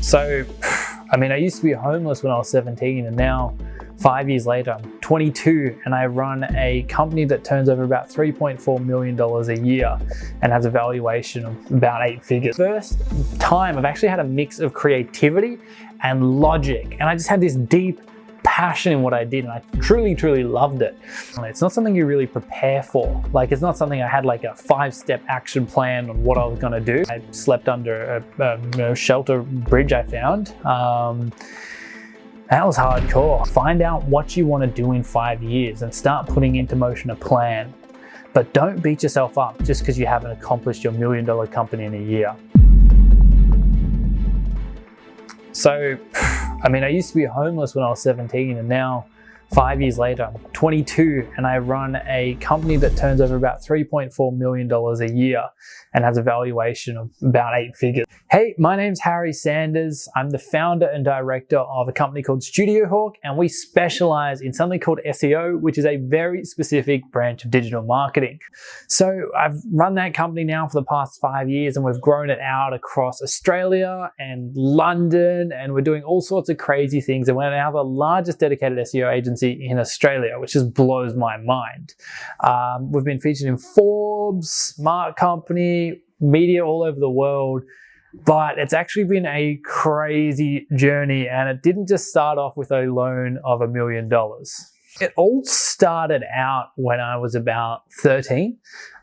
So, I used to be homeless when I was 17, and now 5 years later, I'm 22 and I run a company that turns over about $3.4 million a year and has a valuation of about 8 figures. First time I've actually had a mix of creativity and logic, and I just had this deep passion in what I did, and I truly loved it. It's not something you really prepare for. Like, it's not something I had like a 5-step action plan on what I was gonna do. I slept under a shelter bridge I found. That was hardcore. Find out what you want to do in 5 years and start putting into motion a plan. But don't beat yourself up just because you haven't accomplished your $1 million company in a year. So, I used to be homeless when I was 17, and now 5 years later, I'm 22 and I run a company that turns over about $3.4 million a year and has a valuation of about 8 figures. Hey, my name's Harry Sanders. I'm the founder and director of a company called StudioHawk, and we specialize in something called SEO, which is a very specific branch of digital marketing. So I've run that company now for the past 5 years, and we've grown it out across Australia and London, and we're doing all sorts of crazy things, and we're now the largest dedicated SEO agency in Australia, which just blows my mind. We've been featured in Forbes, Smart Company, media all over the world, but it's actually been a crazy journey, and it didn't just start off with a loan of $1 million. It all started out when I was about 13.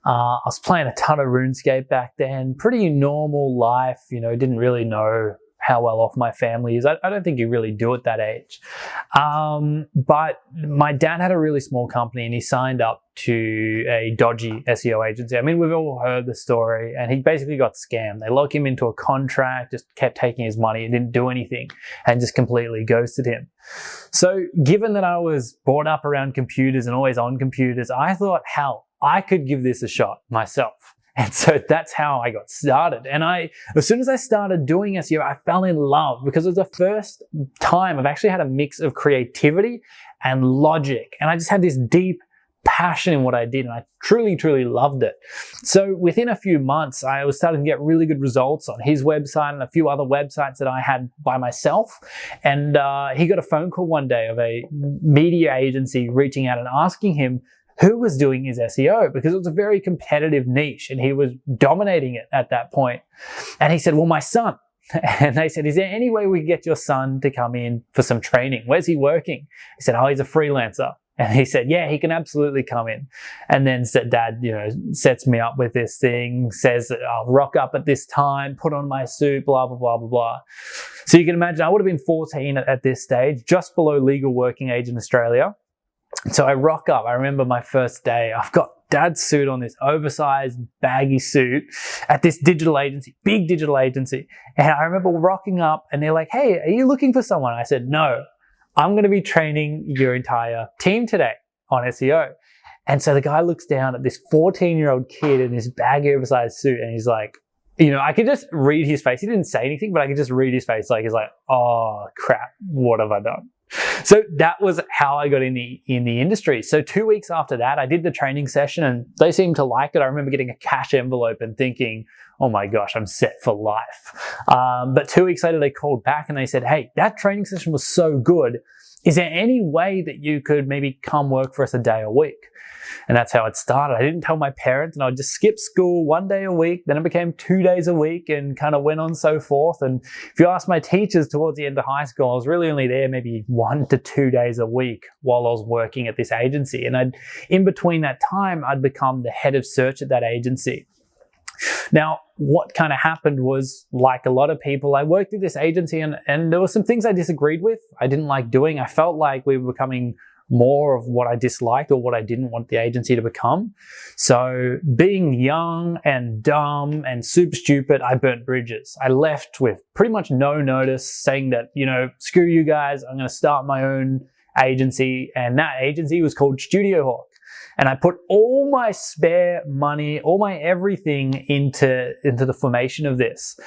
I was playing a ton of RuneScape back then, pretty normal life, didn't really know how well off my family is. I don't think you really do at that age. But my dad had a really small company, and he signed up to a dodgy SEO agency. We've all heard the story, and he basically got scammed. They locked him into a contract, just kept taking his money and didn't do anything, and just completely ghosted him. So given that I was brought up around computers and always on computers, I thought, hell, I could give this a shot myself. And so that's how I got started. And as soon as I started doing SEO, I fell in love, because it was the first time I've actually had a mix of creativity and logic. And I just had this deep passion in what I did, and I truly loved it. So within a few months, I was starting to get really good results on his website and a few other websites that I had by myself. And he got a phone call one day of a media agency reaching out and asking him who was doing his SEO, because it was a very competitive niche and he was dominating it at that point. And he said, well, my son. And they said, is there any way we can get your son to come in for some training? Where's he working? He said, oh, he's a freelancer. And he said, yeah, he can absolutely come in. And then dad, sets me up with this thing, says that I'll rock up at this time, put on my suit, blah, blah, blah, blah, blah. So you can imagine I would have been 14 at this stage, just below legal working age in Australia. So I rock up. I remember my first day. I've got dad's suit on, this oversized baggy suit at this digital agency, big digital agency. And I remember rocking up and they're like, hey, are you looking for someone? I said, no, I'm going to be training your entire team today on SEO. And so the guy looks down at this 14-year-old kid in this baggy oversized suit, and he's like, I could just read his face. He didn't say anything, but I could just read his face. He's like, oh crap, what have I done? So that was how I got in the industry. So 2 weeks after that, I did the training session, and they seemed to like it. I remember getting a cash envelope and thinking, oh my gosh, I'm set for life. But 2 weeks later, they called back and they said, hey, that training session was so good. Is there any way that you could maybe come work for us a day a week? And that's how it started. I didn't tell my parents, and I would just skip school 1 day a week. Then it became 2 days a week, and kind of went on so forth. And if you ask my teachers towards the end of high school, I was really only there maybe 1 to 2 days a week while I was working at this agency. And in between that time, I'd become the head of search at that agency. Now, what kind of happened was, like a lot of people, I worked at this agency, and there were some things I disagreed with. I didn't like doing. I felt like we were becoming more of what I disliked or what I didn't want the agency to become. So being young and dumb and super stupid, I burnt bridges. I left with pretty much no notice, saying that, screw you guys, I'm going to start my own agency. And that agency was called StudioHawk. And I put all my spare money, all my everything into the formation of this.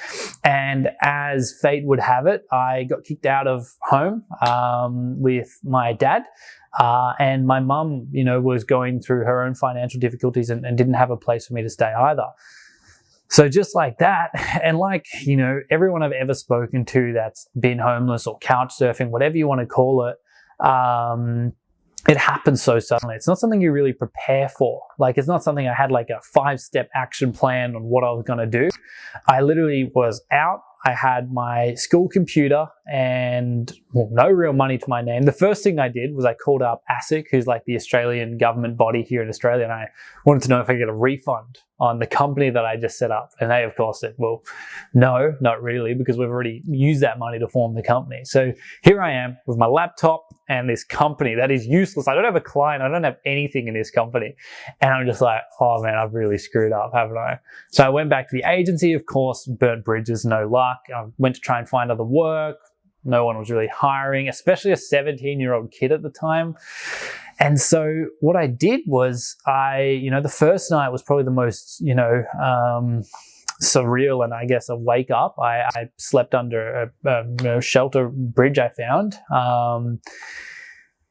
And as fate would have it, I got kicked out of home with my dad. And my mum, was going through her own financial difficulties and didn't have a place for me to stay either. So just like that, and like, you know, everyone I've ever spoken to that's been homeless or couch surfing, whatever you want to call it, it happens so suddenly. It's not something you really prepare for. Like, it's not something I had like a 5-step action plan on what I was going to do. I literally was out. I had my school computer and no real money to my name. The first thing I did was I called up ASIC, who's like the Australian government body here in Australia, and I wanted to know if I could get a refund on the company that I just set up. And they, of course, said, well, no, not really, because we've already used that money to form the company. So here I am with my laptop and this company that is useless. I don't have a client. I don't have anything in this company. And I'm just like, oh man, I've really screwed up, haven't I? So I went back to the agency, of course, burnt bridges, no luck. I went to try and find other work. No one was really hiring, especially a 17-year-old kid at the time. And so what I did was the first night was probably the most, surreal and I guess a wake up. I slept under a shelter bridge I found.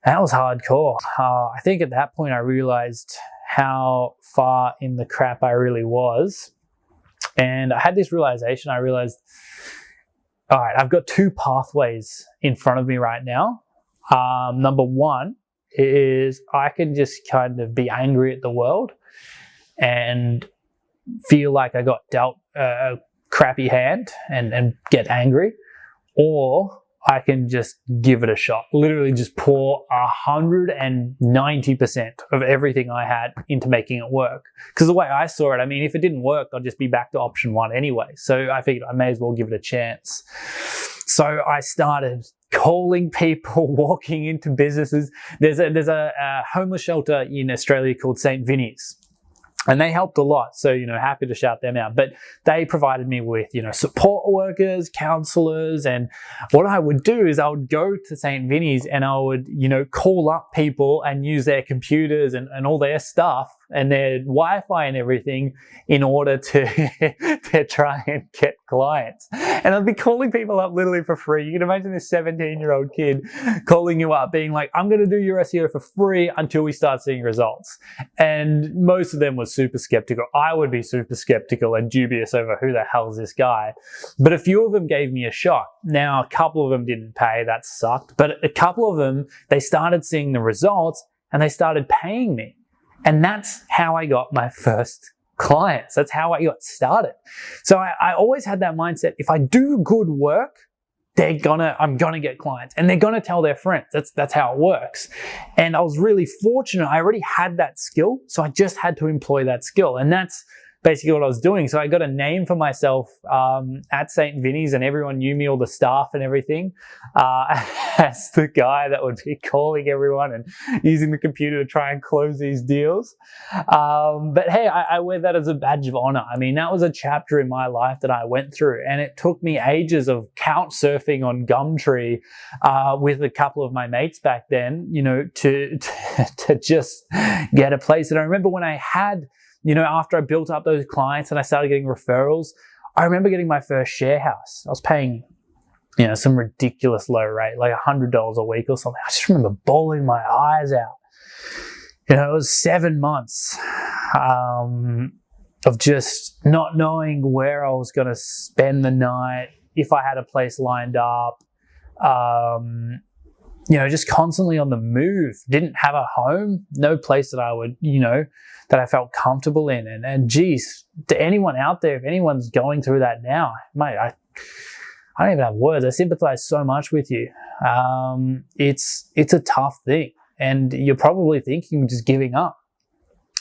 That was hardcore. I think at that point I realized how far in the crap I really was. And I had this realization. I realized, all right, I've got 2 pathways in front of me right now. Number one is I can just kind of be angry at the world and feel like I got dealt a crappy hand and get angry, or I can just give it a shot. Literally just pour 190% of everything I had into making it work. Because the way I saw it, I mean, if it didn't work, I'd just be back to option 1 anyway. So I figured I may as well give it a chance. So I started calling people, walking into businesses. There's a homeless shelter in Australia called St. Vinny's. And they helped a lot, so, happy to shout them out. But they provided me with, support workers, counselors, and what I would do is I would go to St. Vinny's and I would, call up people and use their computers and all their stuff and their Wi-Fi and everything in order to try and get clients. And I'd be calling people up literally for free. You can imagine this 17-year-old kid calling you up being like, I'm going to do your SEO for free until we start seeing results. And most of them were super skeptical. I would be super skeptical and dubious over who the hell is this guy. But a few of them gave me a shot. Now, a couple of them didn't pay. That sucked. But a couple of them, they started seeing the results and they started paying me. And that's how I got my first clients. That's how I got started. So I always had that mindset. If I do good work, I'm gonna get clients and they're gonna tell their friends. That's how it works. And I was really fortunate. I already had that skill. So I just had to employ that skill. And that's basically what I was doing. So I got a name for myself at St. Vinny's, and everyone knew me, all the staff and everything, as the guy that would be calling everyone and using the computer to try and close these deals. But hey, I wear that as a badge of honor. I mean, that was a chapter in my life that I went through, and it took me ages of couch surfing on Gumtree with a couple of my mates back then, to just get a place. And I remember when I had, after I built up those clients and I started getting referrals, I remember getting my first share house. I was paying, some ridiculous low rate, like $100 a week or something. I just remember bawling my eyes out. It was 7 months of just not knowing where I was going to spend the night, if I had a place lined up, just constantly on the move. Didn't have a home, no place that I would, that I felt comfortable in. And geez, to anyone out there, if anyone's going through that now, mate, I don't even have words. I sympathize so much with you. It's a tough thing, and you're probably thinking just giving up.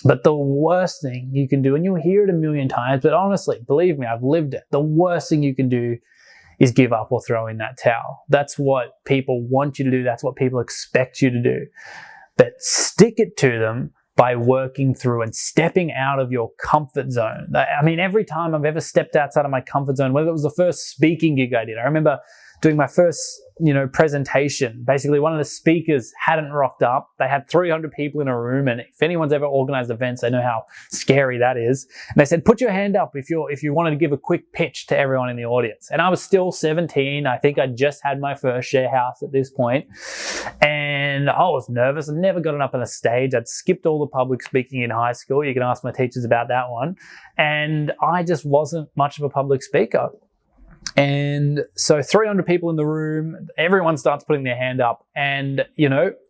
But the worst thing you can do, and you'll hear it a million times, but honestly, believe me, I've lived it. The worst thing you can do is give up or throw in that towel. That's what people want you to do. That's what people expect you to do. But stick it to them by working through and stepping out of your comfort zone. I mean, every time I've ever stepped outside of my comfort zone, whether it was the first speaking gig I did, I remember doing my first, presentation. Basically, one of the speakers hadn't rocked up. They had 300 people in a room, and if anyone's ever organized events, they know how scary that is. And they said, put your hand up if you wanted to give a quick pitch to everyone in the audience. And I was still 17. I think I just had my first share house at this point. And I was nervous. I'd never gotten up on a stage. I'd skipped all the public speaking in high school. You can ask my teachers about that one. And I just wasn't much of a public speaker. And so 300 people in the room, everyone starts putting their hand up and,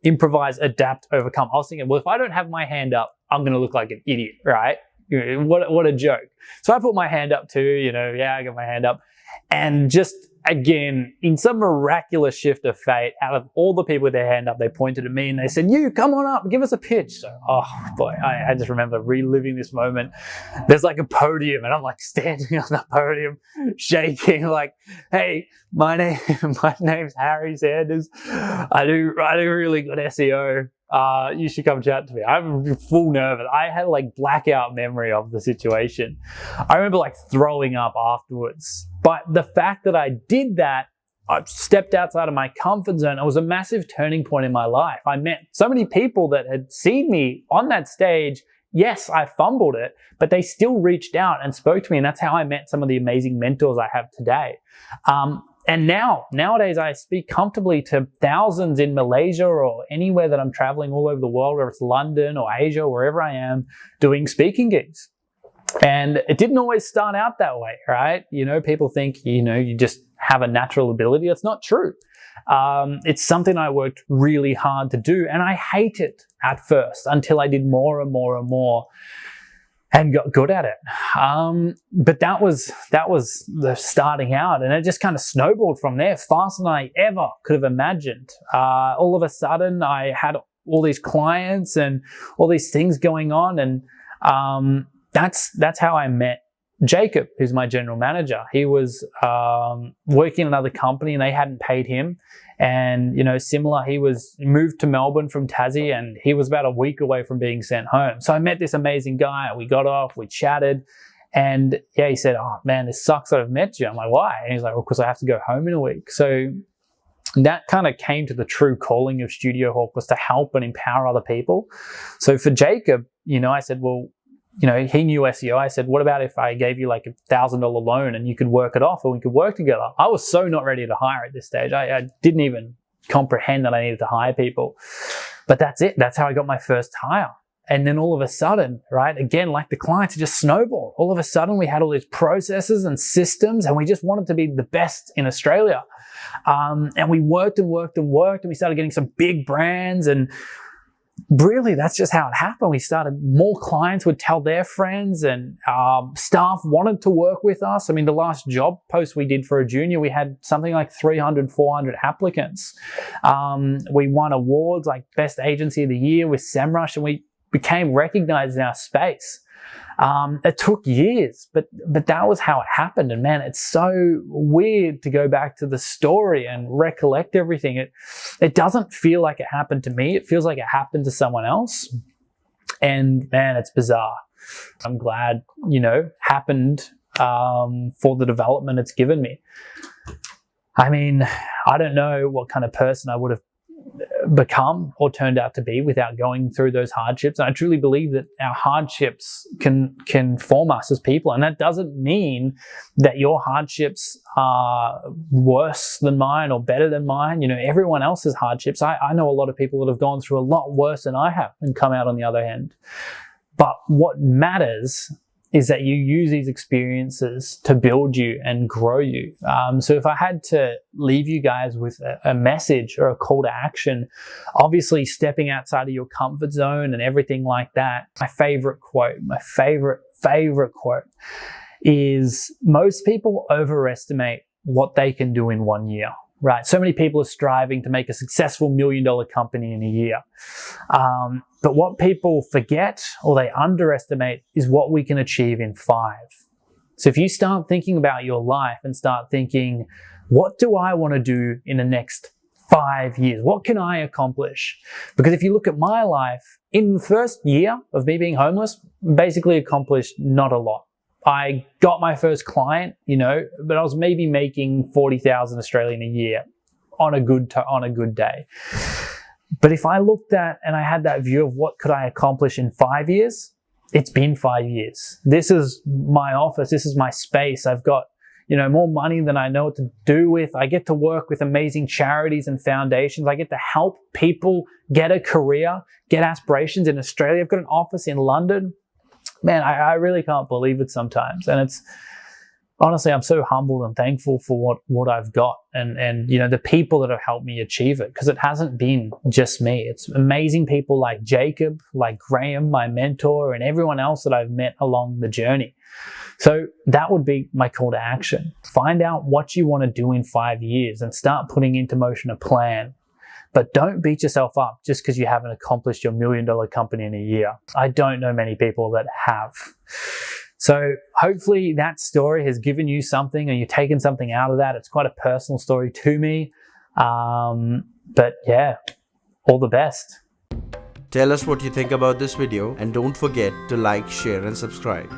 improvise, adapt, overcome. I was thinking, well, if I don't have my hand up, I'm going to look like an idiot, right? What a joke. So I put my hand up too, I got my hand up. And just again, in some miraculous shift of fate, out of all the people with their hand up, they pointed at me and they said, you come on up, give us a pitch. So, oh boy, I just remember reliving this moment. There's like a podium and I'm like standing on the podium, shaking like, hey, my name's Harry Sanders. I do really good SEO. You should come chat to me. I'm full nervous. I had like blackout memory of the situation. I remember like throwing up afterwards. But the fact that I did that, I stepped outside of my comfort zone. It was a massive turning point in my life. I met so many people that had seen me on that stage. Yes, I fumbled it, but they still reached out and spoke to me. And that's how I met some of the amazing mentors I have today. And nowadays I speak comfortably to thousands in Malaysia or anywhere that I'm traveling all over the world, whether it's London or Asia, wherever I am, doing speaking gigs. And it didn't always start out that way, right? People think, you just have a natural ability. That's not true. It's something I worked really hard to do, and I hate it at first until I did more and more and more and got good at it. But that was the starting out, and it just kind of snowballed from there faster than I ever could have imagined. All of a sudden I had all these clients and all these things going on, and that's how I met Jacob, who's my general manager. He was working in another company and they hadn't paid him. And, similar, he moved to Melbourne from Tassie and he was about a week away from being sent home. So I met this amazing guy. We got off, we chatted, and he said, oh man, this sucks that I've met you. I'm like, why? And he's like, well, because I have to go home in a week. So that kind of came to the true calling of StudioHawk, was to help and empower other people. So for Jacob, I said, well, he knew SEO. I said, what about if I gave you like $1,000 loan and you could work it off and we could work together? I was so not ready to hire at this stage. I didn't even comprehend that I needed to hire people. But that's it. That's how I got my first hire. And then all of a sudden, right, again, like the clients, it just snowballed. All of a sudden we had all these processes and systems and we just wanted to be the best in Australia. And we worked and worked and worked and we started getting some big brands, and really, that's just how it happened. We started, more clients would tell their friends, and staff wanted to work with us. I mean, the last job post we did for a junior, we had something like 300, 400 applicants. We won awards like Best Agency of the Year with SEMrush, and we became recognized in our space. It took years, but that was how it happened. And man, it's so weird to go back to the story and recollect everything. It doesn't feel like it happened to me. It feels like it happened to someone else. And man, it's bizarre. I'm glad, happened for the development it's given me. I mean, I don't know what kind of person I would have become or turned out to be without going through those hardships. And I truly believe that our hardships can form us as people. And that doesn't mean that your hardships are worse than mine or better than mine. Everyone else's hardships. I know a lot of people that have gone through a lot worse than I have and come out on the other end. But what matters is that you use these experiences to build you and grow you. So if I had to leave you guys with a message or a call to action, obviously stepping outside of your comfort zone and everything like that, my favorite quote is, most people overestimate what they can do in 1 year. Right. So many people are striving to make a successful $1 million company in a year. But what people forget or they underestimate is what we can achieve in 5. So if you start thinking about your life and start thinking, what do I want to do in the next 5 years? What can I accomplish? Because if you look at my life, in the first year of me being homeless, basically accomplished not a lot. I got my first client, but I was maybe making 40,000 Australian a year on a good day. But if I looked at and I had that view of what could I accomplish in 5 years, it's been 5 years. This is my office. This is my space. I've got, more money than I know what to do with. I get to work with amazing charities and foundations. I get to help people get a career, get aspirations in Australia. I've got an office in London. Man, I really can't believe it sometimes. And it's, honestly, I'm so humbled and thankful for what I've got and the people that have helped me achieve it, because it hasn't been just me. It's amazing people like Jacob, like Graham, my mentor, and everyone else that I've met along the journey. So that would be my call to action. Find out what you want to do in 5 years and start putting into motion a plan. But don't beat yourself up just because you haven't accomplished your $1 million company in a year. I don't know many people that have. So hopefully that story has given you something, or you've taken something out of that. It's quite a personal story to me. But yeah, all the best. Tell us what you think about this video, and don't forget to like, share and subscribe.